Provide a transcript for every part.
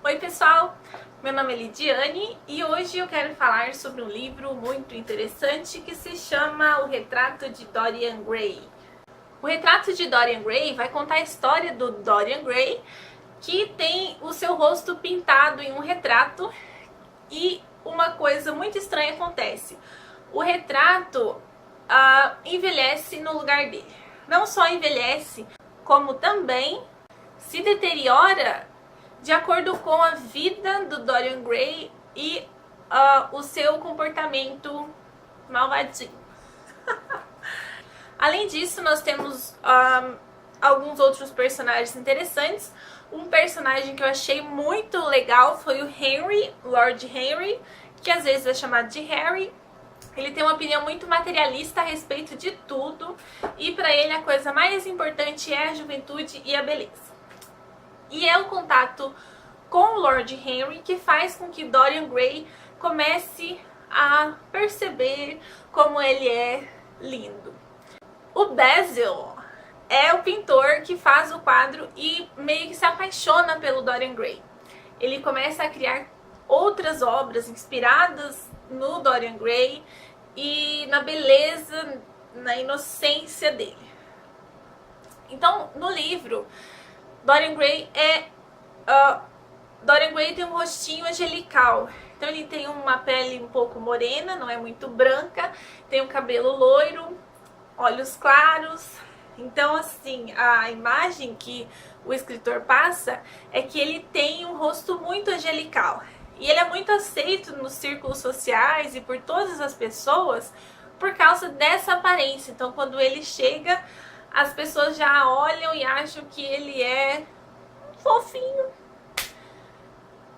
Oi pessoal, meu nome é Lidiane e hoje eu quero falar sobre um livro muito interessante que se chama O Retrato de Dorian Gray. O Retrato de Dorian Gray vai contar a história do Dorian Gray, que tem o seu rosto pintado em um retrato e uma coisa muito estranha acontece. O retrato envelhece no lugar dele. Não só envelhece, como também se deteriora de acordo com a vida do Dorian Gray e o seu comportamento malvadinho. Além disso, nós temos alguns outros personagens interessantes. Um personagem que eu achei muito legal foi o Henry, Lord Henry, que às vezes é chamado de Harry. Ele tem uma opinião muito materialista a respeito de tudo e para ele a coisa mais importante é a juventude e a beleza. E é o contato com o Lord Henry que faz com que Dorian Gray comece a perceber como ele é lindo. O Basil é o pintor que faz o quadro e meio que se apaixona pelo Dorian Gray. Ele começa a criar outras obras inspiradas no Dorian Gray e na beleza, na inocência dele. Então, no livro, Dorian Gray tem um rostinho angelical. Então ele tem uma pele um pouco morena, não é muito branca, tem um cabelo loiro, olhos claros. Então, assim, a imagem que o escritor passa é que ele tem um rosto muito angelical. E ele é muito aceito nos círculos sociais e por todas as pessoas por causa dessa aparência. Então, quando ele chega, as pessoas já olham e acham que ele é fofinho.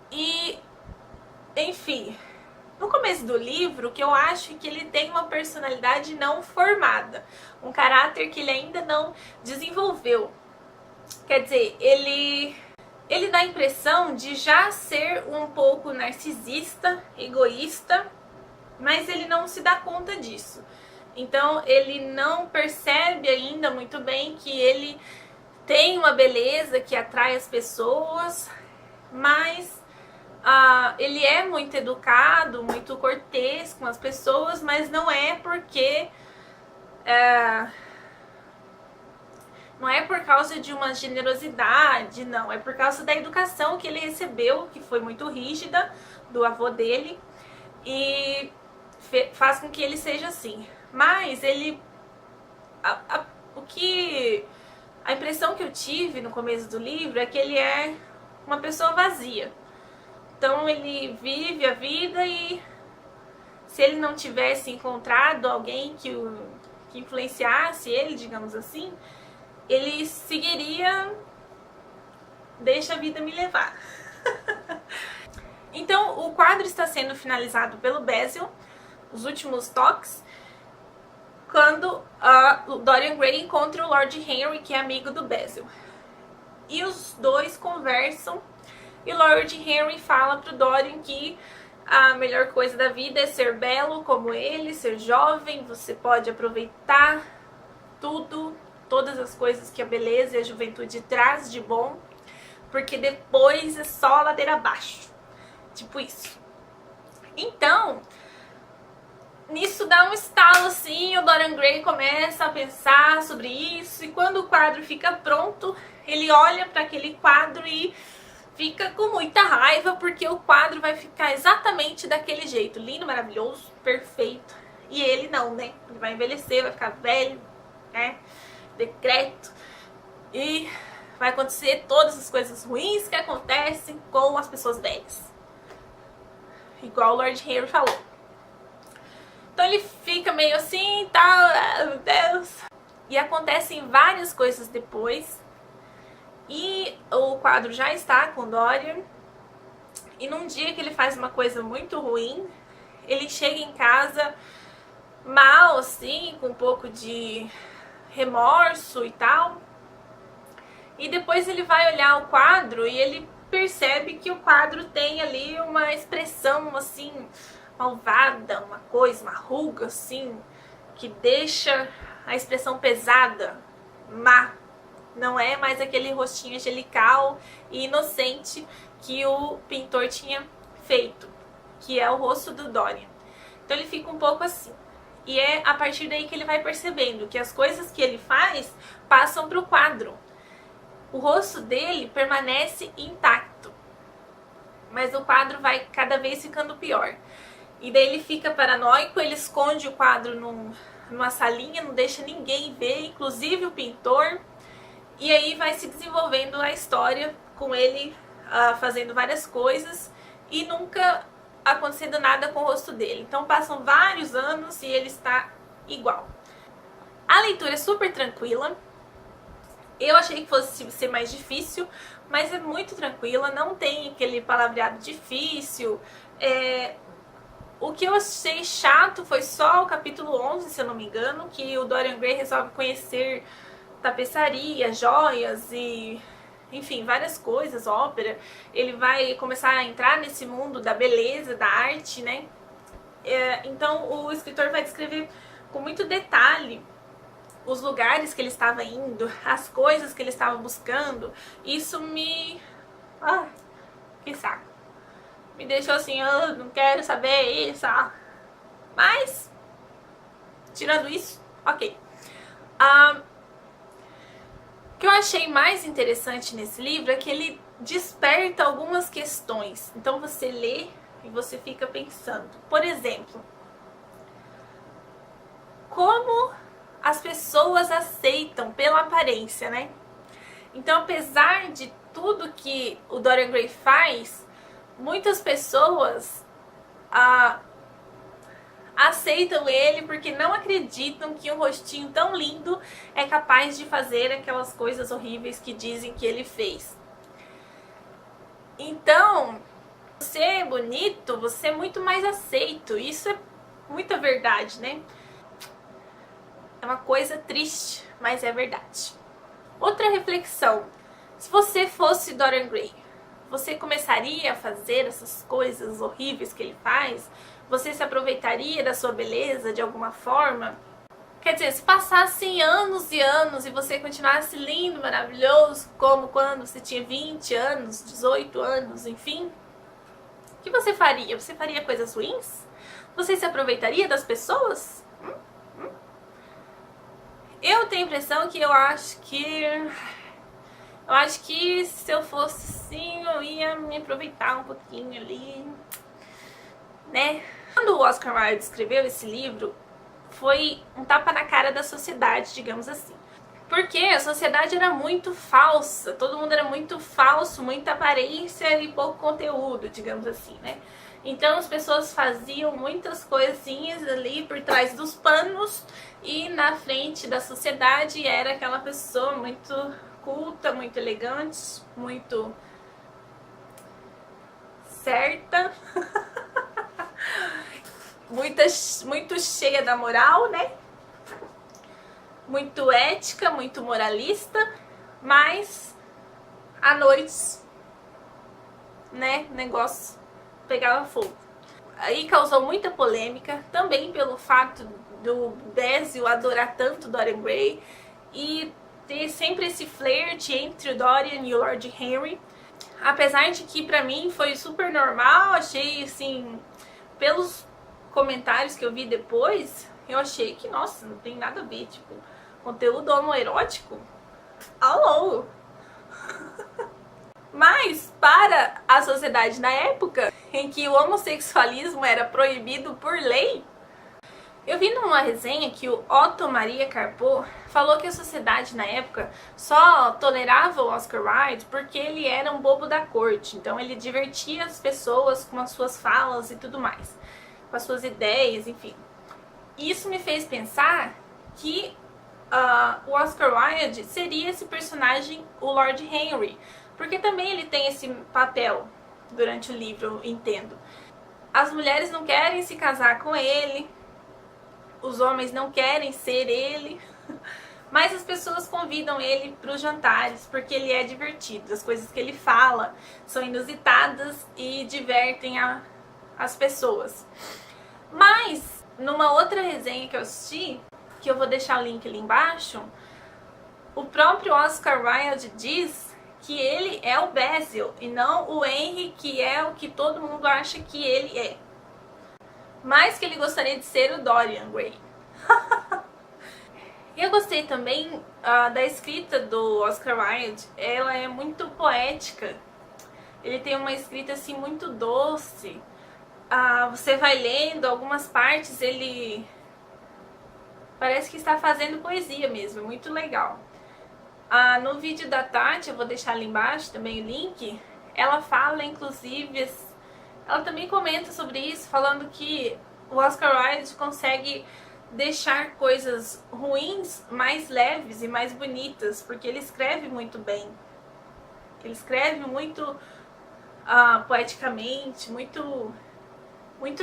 E, enfim, no começo do livro, que eu acho que ele tem uma personalidade não formada, um caráter que ele ainda não desenvolveu. Quer dizer, ele dá a impressão de já ser um pouco narcisista, egoísta, mas ele não se dá conta disso. Então ele não percebe ainda muito bem que ele tem uma beleza que atrai as pessoas, mas ele é muito educado, muito cortês com as pessoas, mas não é porque não é por causa de uma generosidade, não. É por causa da educação que ele recebeu, que foi muito rígida, do avô dele, e faz com que ele seja assim. Mas ele... A impressão que eu tive no começo do livro é que ele é uma pessoa vazia. Então ele vive a vida e se ele não tivesse encontrado alguém que influenciasse ele, digamos assim, ele seguiria, deixa a vida me levar. Então o quadro está sendo finalizado pelo Basil, os últimos toques, quando o Dorian Gray encontra o Lord Henry, que é amigo do Basil. E os dois conversam e Lord Henry fala pro Dorian que a melhor coisa da vida é ser belo como ele, ser jovem, você pode aproveitar tudo, todas as coisas que a beleza e a juventude traz de bom, porque depois é só ladeira abaixo. Tipo isso. Então, nisso dá um estalo assim, o Dorian Gray começa a pensar sobre isso, e quando o quadro fica pronto, ele olha para aquele quadro e fica com muita raiva, porque o quadro vai ficar exatamente daquele jeito, lindo, maravilhoso, perfeito. E ele não, né? Ele vai envelhecer, vai ficar velho, né? Decrépito. E vai acontecer todas as coisas ruins que acontecem com as pessoas velhas. Igual o Lord Henry falou. Então ele fica meio assim, tal, meu Deus. E acontecem várias coisas depois. E o quadro já está com Dorian. E num dia que ele faz uma coisa muito ruim, ele chega em casa mal, assim, com um pouco de remorso e tal. E depois ele vai olhar o quadro e ele percebe que o quadro tem ali uma expressão, assim, malvada, uma coisa, uma ruga, assim, que deixa a expressão pesada, má Não é mais aquele rostinho angelical e inocente que o pintor tinha feito, que é o rosto do Dorian. Então ele fica um pouco assim. E é a partir daí que ele vai percebendo que as coisas que ele faz passam para o quadro. O rosto dele permanece intacto, mas o quadro vai cada vez ficando pior. E daí ele fica paranoico, ele esconde o quadro numa salinha, não deixa ninguém ver, inclusive o pintor. E aí vai se desenvolvendo a história com ele fazendo várias coisas e nunca acontecendo nada com o rosto dele. Então passam vários anos e ele está igual. A leitura é super tranquila. Eu achei que fosse ser mais difícil, mas é muito tranquila, não tem aquele palavreado difícil. O que eu achei chato foi só o capítulo 11, se eu não me engano, que o Dorian Gray resolve conhecer tapeçaria, joias e, enfim, várias coisas, ópera. Ele vai começar a entrar nesse mundo da beleza, da arte, né? Então o escritor vai descrever com muito detalhe os lugares que ele estava indo, as coisas que ele estava buscando. Isso me... que saco. Me deixou assim, eu não quero saber isso. Mas, tirando isso, ok. O que eu achei mais interessante nesse livro é que ele desperta algumas questões. Então você lê e você fica pensando. Por exemplo, como as pessoas aceitam pela aparência, né? Então, apesar de tudo que o Dorian Gray faz, muitas pessoas aceitam ele porque não acreditam que um rostinho tão lindo é capaz de fazer aquelas coisas horríveis que dizem que ele fez. Então, você é bonito, você é muito mais aceito. Isso é muita verdade, né? É uma coisa triste, mas é verdade. Outra reflexão. Se você fosse Dorian Gray, você começaria a fazer essas coisas horríveis que ele faz? Você se aproveitaria da sua beleza de alguma forma? Quer dizer, se passassem anos e anos e você continuasse lindo, maravilhoso, como quando você tinha 20 anos, 18 anos, enfim, o que você faria? Você faria coisas ruins? Você se aproveitaria das pessoas? Eu tenho a impressão que eu acho que se eu fosse assim, eu ia me aproveitar um pouquinho ali, né? Quando o Oscar Wilde escreveu esse livro, foi um tapa na cara da sociedade, digamos assim. Porque a sociedade era muito falsa, todo mundo era muito falso, muita aparência e pouco conteúdo, digamos assim, né? Então as pessoas faziam muitas coisinhas ali por trás dos panos e na frente da sociedade era aquela pessoa muito culta, muito elegante, muito certa, muito cheia da moral, né? Muito ética, muito moralista, mas à noite, né, o negócio pegava fogo. Aí causou muita polêmica, também pelo fato do Basil adorar tanto Dorian Gray e ter sempre esse flerte entre o Dorian e o Lord Henry. Apesar de que pra mim foi super normal, achei assim, pelos comentários que eu vi depois, eu achei que, nossa, não tem nada a ver, tipo, conteúdo homoerótico? Alô! Mas, para a sociedade na época, em que o homossexualismo era proibido por lei, eu vi numa resenha que o Otto Maria Carpo falou que a sociedade na época só tolerava o Oscar Wilde porque ele era um bobo da corte. Então ele divertia as pessoas com as suas falas e tudo mais, com as suas ideias, enfim. Isso me fez pensar que o Oscar Wilde seria esse personagem, o Lord Henry, porque também ele tem esse papel durante o livro, eu entendo. As mulheres não querem se casar com ele, os homens não querem ser ele, mas as pessoas convidam ele para os jantares porque ele é divertido. As coisas que ele fala são inusitadas e divertem as pessoas. Mas, numa outra resenha que eu assisti, que eu vou deixar o link ali embaixo, O próprio Oscar Wilde diz que ele é o Basil e não o Henry, que é o que todo mundo acha que ele é. Mas que ele gostaria de ser o Dorian Gray. E eu gostei também da escrita do Oscar Wilde. Ela é muito poética. Ele tem uma escrita assim muito doce. Você vai lendo algumas partes, ele parece que está fazendo poesia mesmo, é muito legal. No vídeo da Tati, eu vou deixar ali embaixo também o link, ela fala inclusive, ela também comenta sobre isso, falando que o Oscar Wilde consegue deixar coisas ruins mais leves e mais bonitas, porque ele escreve muito bem. Ele escreve muito poeticamente, muito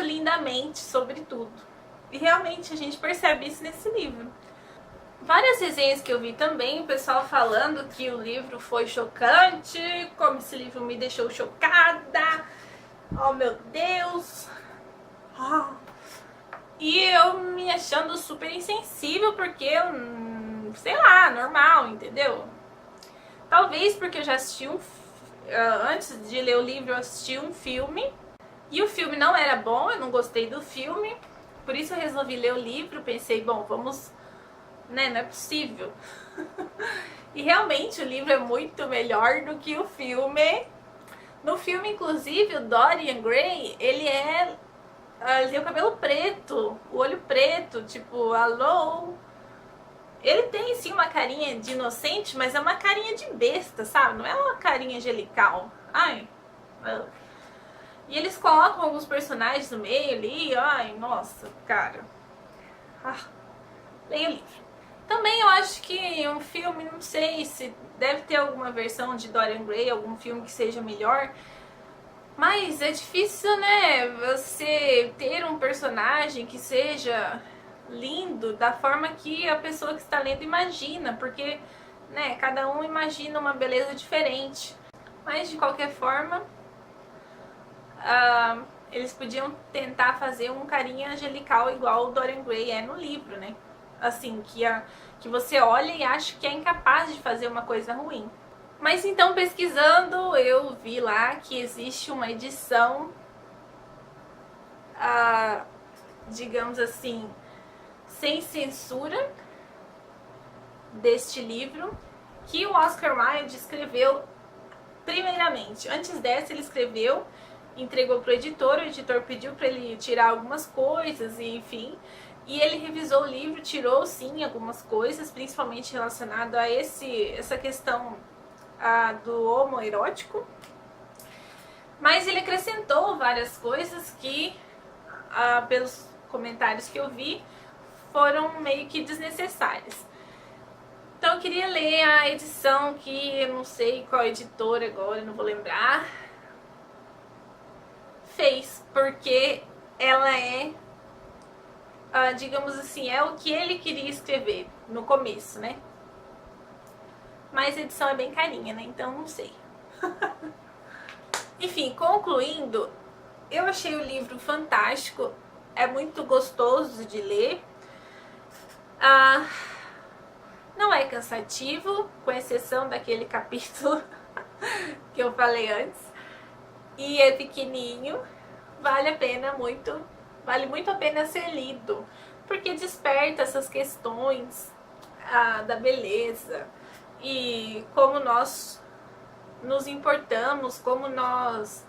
lindamente sobre tudo. E realmente a gente percebe isso nesse livro. Várias resenhas que eu vi também, o pessoal falando que o livro foi chocante, como esse livro me deixou chocada. Oh meu Deus! E eu me achando super insensível porque sei lá, normal, entendeu? Talvez porque eu já assisti antes de ler o livro eu assisti um filme e o filme não era bom, eu não gostei do filme, por isso eu resolvi ler o livro, pensei, bom, vamos, né, não é possível. E realmente o livro é muito melhor do que o filme. No filme, inclusive, o Dorian Gray, ele tem o cabelo preto, o olho preto, tipo, alô. Ele tem sim uma carinha de inocente, mas é uma carinha de besta, sabe? Não é uma carinha angelical. Ai. E eles colocam alguns personagens no meio ali. Ai, nossa, cara. Leia o livro. Também eu acho que um filme, não sei se deve ter alguma versão de Dorian Gray, algum filme que seja melhor. Mas é difícil, né, você ter um personagem que seja lindo da forma que a pessoa que está lendo imagina, porque, né, cada um imagina uma beleza diferente. Mas, de qualquer forma, eles podiam tentar fazer um carinha angelical igual o Dorian Gray é no livro, né? Assim, que você olha e acha que é incapaz de fazer uma coisa ruim. Mas então, pesquisando, eu vi lá que existe uma edição, digamos assim, sem censura deste livro, que o Oscar Wilde escreveu primeiramente. Antes dessa, ele escreveu, entregou para o editor pediu para ele tirar algumas coisas, e enfim. E ele revisou o livro, tirou sim algumas coisas, principalmente relacionado a essa questão do homoerótico, mas ele acrescentou várias coisas que, pelos comentários que eu vi, foram meio que desnecessárias. Então eu queria ler a edição que eu não sei qual editora agora, não vou lembrar, fez, porque ela é, digamos assim, é o que ele queria escrever no começo, né? Mas a edição é bem carinha, né? Então não sei. Enfim, concluindo, eu achei o livro fantástico. É muito gostoso de ler. Não é cansativo, com exceção daquele capítulo que eu falei antes. E é pequenininho. Vale muito a pena ser lido. Porque desperta essas questões da beleza. E como nós nos importamos, como nós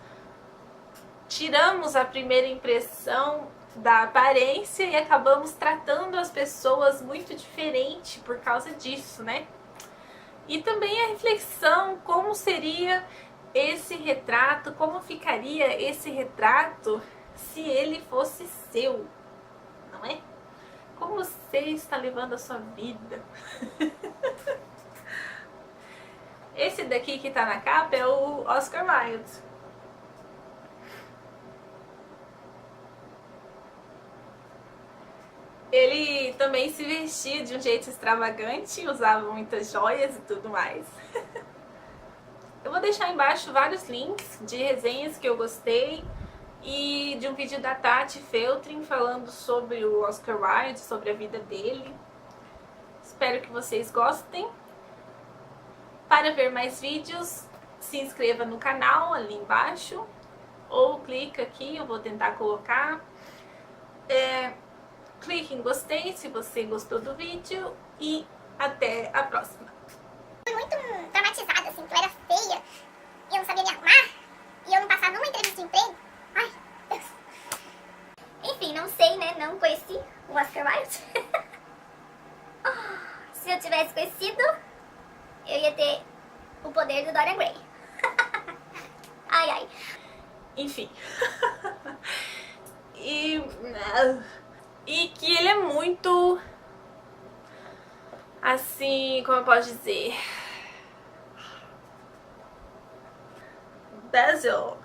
tiramos a primeira impressão da aparência e acabamos tratando as pessoas muito diferente por causa disso, né? E também a reflexão, como seria esse retrato, como ficaria esse retrato se ele fosse seu, não é? Como você está levando a sua vida? Esse daqui que tá na capa é o Oscar Wilde. Ele também se vestia de um jeito extravagante, usava muitas joias e tudo mais. Eu vou deixar embaixo vários links de resenhas que eu gostei e de um vídeo da Tati Feltrin falando sobre o Oscar Wilde, sobre a vida dele. Espero que vocês gostem. Para ver mais vídeos, se inscreva no canal ali embaixo, ou clica aqui, eu vou tentar colocar. Clique em gostei se você gostou do vídeo e até a próxima. Fui muito traumatizada, assim, que eu era feia e eu não sabia me arrumar e eu não passava numa entrevista de emprego. Ai, Deus. Enfim, não sei, né? Não conheci o Oscar Wilde. Se eu tivesse conhecido, eu ia ter o poder do Dorian Gray. Ai, ai. Enfim. E que ele é muito, assim, como eu posso dizer, Basil